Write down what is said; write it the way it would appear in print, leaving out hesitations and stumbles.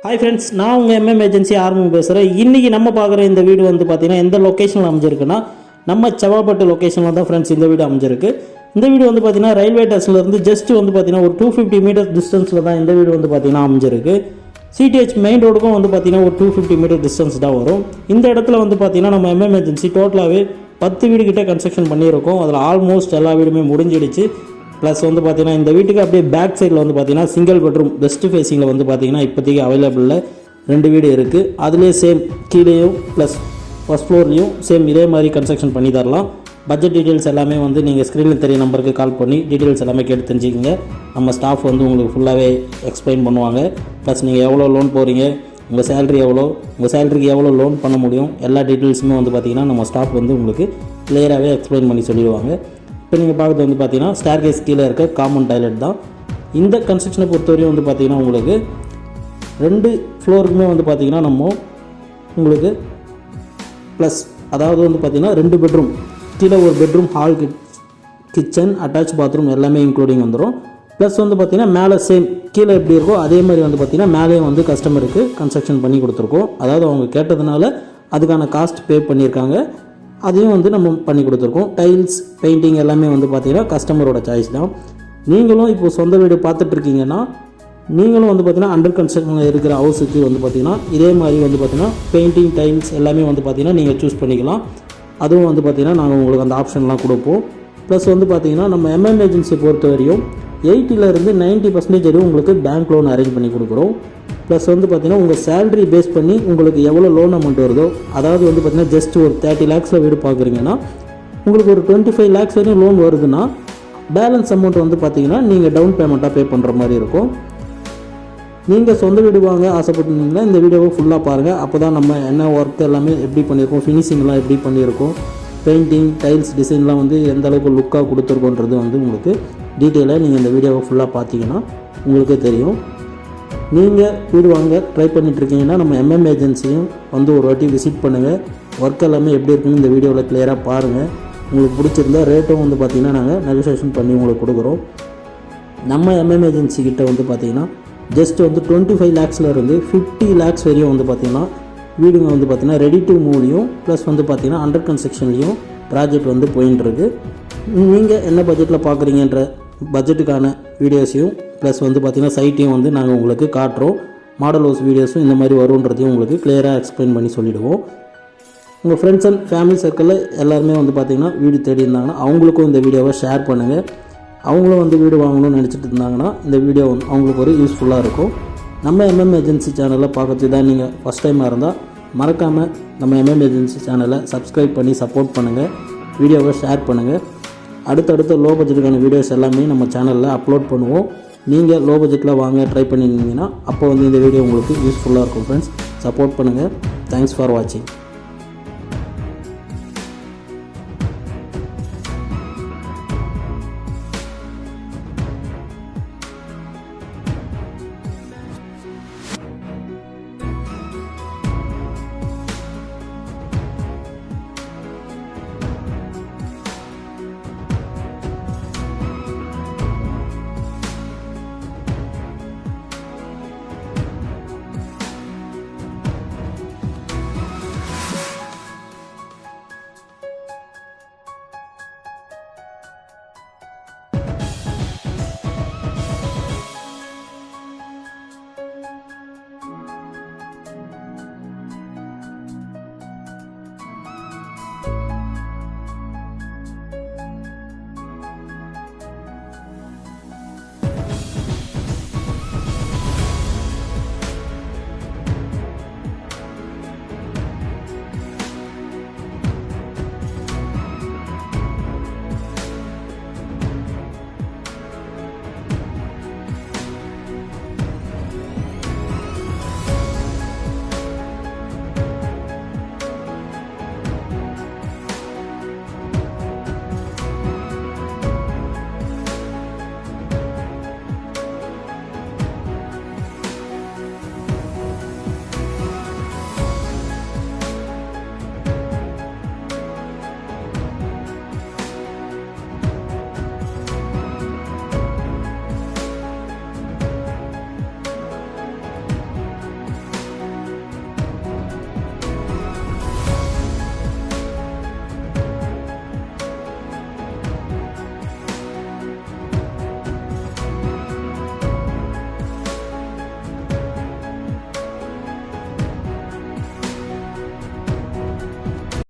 Hi friends, நான் உங்கள் agency ஆர்வம் பேசுகிறேன். இன்றைக்கி நம்ம பார்க்குற இந்த வீடு வந்து பார்த்திங்கன்னா எந்த லொக்கேஷனில் அமைஞ்சிருக்குன்னா நம்ம செவ்வாப்பட்டு லொக்கேஷனில் தான் ஃப்ரெண்ட்ஸ் இந்த வீடு அமைஞ்சிருக்கு. இந்த வீடு வந்து பார்த்திங்கன்னா ரயில்வே ஸ்டேஷன்லேருந்து ஜஸ்ட் வந்து பார்த்திங்கன்னா ஒரு 250 மீட்டர் டிஸ்டன்ஸில் தான் இந்த வீடு வந்து பார்த்திங்கன்னா அமைஞ்சிருக்கு. சிடிஹெச் மெயின் ரோடுக்கும் வந்து பார்த்திங்கன்னா ஒரு 250 மீட்டர் டிஸ்டன்ஸ் தான் வரும். இந்த இடத்துல வந்து பார்த்திங்கன்னா நம்ம ஏஜென்சி டோட்டலாகவே 10 வீடு கிட்டே கன்ஸ்ட்ரக்ஷன் பண்ணியிருக்கோம். அதில் ஆல்மோஸ்ட் எல்லா வீடுமே முடிஞ்சிடுச்சு. ப்ளஸ் வந்து பார்த்திங்கன்னா இந்த வீட்டுக்கு அப்படியே பேக் சைடில் வந்து பார்த்திங்கன்னா சிங்கிள் பெட்ரூம் வெஸ்ட் ஃபேஸிங்கில் வந்து பார்த்திங்கன்னா இப்போதைக்கு அவைலபிளில் 2 வீடு இருக்குது. அதுலேயே சேம் கீழேயும் ப்ளஸ் ஃபஸ்ட் ஃப்ளோர்லேயும் சேம் இதே மாதிரி கன்ஸ்ட்ரக்ஷன் பண்ணி தரலாம். பட்ஜெட் டீட்டெயில்ஸ் எல்லாமே வந்து நீங்கள் ஸ்க்ரீனில் தெரிய நம்பருக்கு கால் பண்ணி டீட்டெயில்ஸ் எல்லாமே கேட்டு தெரிஞ்சுக்கோங்க. நம்ம ஸ்டாஃப் வந்து உங்களுக்கு ஃபுல்லாகவே எக்ஸ்பிளைன் பண்ணுவாங்க. ப்ளஸ் நீங்கள் எவ்வளோ லோன் போகிறீங்க, உங்கள் சேலரி எவ்வளோ, உங்கள் சேலரிக்கு எவ்வளோ லோன் பண்ண முடியும், எல்லா டீட்டெயில்ஸுமே வந்து பார்த்திங்கன்னா நம்ம ஸ்டாஃப் வந்து உங்களுக்கு கிளியராகவே எக்ஸ்பிளைன் பண்ணி சொல்லிடுவாங்க. இப்போ நீங்கள் பார்க்குறது வந்து பார்த்திங்கன்னா ஸ்டேர்கேஸ் கீழே இருக்க காமன் டாய்லெட் தான். இந்த கன்ஸ்ட்ரக்ஷனை பொறுத்தவரையும் வந்து பார்த்திங்கன்னா உங்களுக்கு 2 ஃப்ளோருக்குமே வந்து பார்த்திங்கன்னா நம்ம உங்களுக்கு ப்ளஸ் அதாவது வந்து பார்த்திங்கன்னா 2 பெட்ரூம், கீழே ஒரு bedroom, hall, kitchen, attach bathroom எல்லாமே இன்க்ளூடிங் வந்துடும். ப்ளஸ் வந்து பார்த்திங்கன்னா மேலே சேம் கீழே எப்படி இருக்கோ அதே மாதிரி வந்து பார்த்திங்கன்னா மேலேயும் வந்து கஸ்டமருக்கு கன்ஸ்ட்ரக்ஷன் பண்ணி கொடுத்துருக்கோம். அதாவது அவங்க கேட்டதுனால அதுக்கான காஸ்ட் பே பண்ணியிருக்காங்க, அதையும் வந்து நம்ம பண்ணி கொடுத்துருக்கோம். டைல்ஸ், பெயிண்டிங் எல்லாமே வந்து பார்த்திங்கன்னா கஸ்டமரோட சாய்ஸ் தான். நீங்களும் இப்போ சொந்த வீடு பார்த்துட்ருக்கீங்கன்னா நீங்களும் வந்து பார்த்திங்கன்னா அண்டர் கன்ஸ்ட்ரக்ஷனில் இருக்கிற ஹவுஸுக்கு வந்து பார்த்திங்கன்னா இதே மாதிரி வந்து பார்த்திங்கன்னா பெயிண்டிங், டைல்ஸ் எல்லாமே வந்து பார்த்திங்கன்னா நீங்கள் சூஸ் பண்ணிக்கலாம். அதுவும் வந்து பார்த்திங்கன்னா நாங்கள் உங்களுக்கு அந்த ஆப்ஷன்லாம் கொடுப்போம். ப்ளஸ் வந்து பார்த்திங்கன்னா நம்ம ஏஜென்சியை பொறுத்த வரையும் 80% 90% வரையும் உங்களுக்கு பேங்க் லோன் அரேஞ்ச் பண்ணி கொடுக்குறோம். ப்ளஸ் வந்து பார்த்திங்கன்னா உங்கள் சேலரி பேஸ் பண்ணி உங்களுக்கு எவ்வளோ லோன் அமௌண்ட் வருதோ, அதாவது வந்து பார்த்திங்கன்னா ஜஸ்ட் ஒரு 30 lakhs வீடு பார்க்குறீங்கன்னா உங்களுக்கு ஒரு 25 lakhs வரையும் லோன் வருதுன்னா பேலன்ஸ் அமௌண்ட் வந்து பார்த்திங்கன்னா நீங்கள் டவுன் பேமெண்ட்டாக பே பண்ணுற மாதிரி இருக்கும். நீங்கள் சொந்த வீடு வாங்க ஆசைப்பட்டீங்கன்னா இந்த வீடியோவை ஃபுல்லாக பாருங்கள். அப்போ தான் நம்ம என்ன ஒர்க் எல்லாமே எப்படி பண்ணியிருக்கோம், ஃபினிஷிங்லாம் எப்படி பண்ணியிருக்கோம், பெயிண்டிங், டைல்ஸ் டிசைன்லாம் வந்து எந்த அளவுக்கு லுக்காக கொடுத்துருக்கோன்றது வந்து உங்களுக்கு டீட்டெயிலாக நீங்கள் இந்த வீடியோவை ஃபுல்லாக பார்த்தீங்கன்னா உங்களுக்கே தெரியும். நீங்கள் வீடு வாங்க ட்ரை பண்ணிட்டுருக்கீங்கன்னா நம்ம ஏஜென்சியும் வந்து ஒரு வாட்டி விசிட் பண்ணுங்கள். ஒர்க் எல்லாமே எப்படி இருக்குன்னு இந்த வீடியோவில் கிளியராக பாருங்கள். உங்களுக்கு பிடிச்சிருந்தா ரேட்டும் வந்து பார்த்திங்கன்னா நாங்கள் நெகோசியேஷன் பண்ணி உங்களுக்கு கொடுக்குறோம். நம்ம ஏஜென்சி கிட்ட வந்து பார்த்திங்கன்னா ஜஸ்ட் வந்து 25 lakhs இருந்து 50 lakhs வரையும் வந்து பார்த்திங்கன்னா வீடுங்க வந்து பார்த்திங்கன்னா ரெடி டு மூவ்லையும் ப்ளஸ் வந்து பார்த்திங்கன்னா அண்டர் கன்ஸ்ட்ரக்ஷன்லேயும் ப்ராஜெக்ட் வந்து போயின்ட்டுருக்கு. நீங்கள் என்ன பட்ஜெட்டில் பார்க்குறீங்கன்ற பட்ஜெட்டுக்கான வீடியோஸையும் ப்ளஸ் வந்து பார்த்திங்கன்னா சைட்டையும் வந்து நாங்கள் உங்களுக்கு காட்டுறோம். மாடல் ஹவுஸ் வீடியோஸும் இந்த மாதிரி வருன்றதையும் உங்களுக்கு கிளியராக எக்ஸ்பிளைன் பண்ணி சொல்லிவிடுவோம். உங்கள் ஃப்ரெண்ட்ஸ் அண்ட் ஃபேமிலி சர்க்கிளில் எல்லாருமே வந்து பார்த்திங்கன்னா வீடு தேடி இருந்தாங்கன்னா அவங்களுக்கும் இந்த வீடியோவை ஷேர் பண்ணுங்கள். அவங்களும் வந்து வீடு வாங்கணும்னு நினச்சிட்டு இருந்தாங்கன்னா இந்த வீடியோ அவங்களுக்கு ஒரு யூஸ்ஃபுல்லாக இருக்கும். நம்ம ஏஜென்சி சேனலில் பார்க்கறது தான் நீங்கள் ஃபஸ்ட் டைமாக இருந்தால் மறக்காமல் நம்ம ஏஜென்சி சேனலை சப்ஸ்கிரைப் பண்ணி சப்போர்ட் பண்ணுங்கள், வீடியோவை ஷேர் பண்ணுங்கள். அடுத்தடுத்த லோ பட்ஜெட்டுக்கான வீடியோஸ் எல்லாமே நம்ம சேனலில் அப்லோட் பண்ணுவோம். நீங்கள் லோ பட்ஜெட்டில் வாங்க ட்ரை பண்ணியிருந்தீங்கன்னா அப்போ வந்து இந்த வீடியோ உங்களுக்கு யூஸ்ஃபுல்லாக இருக்கும். ஃப்ரெண்ட்ஸ், சப்போர்ட் பண்ணுங்கள். தேங்க்ஸ் ஃபார் வாட்சிங்.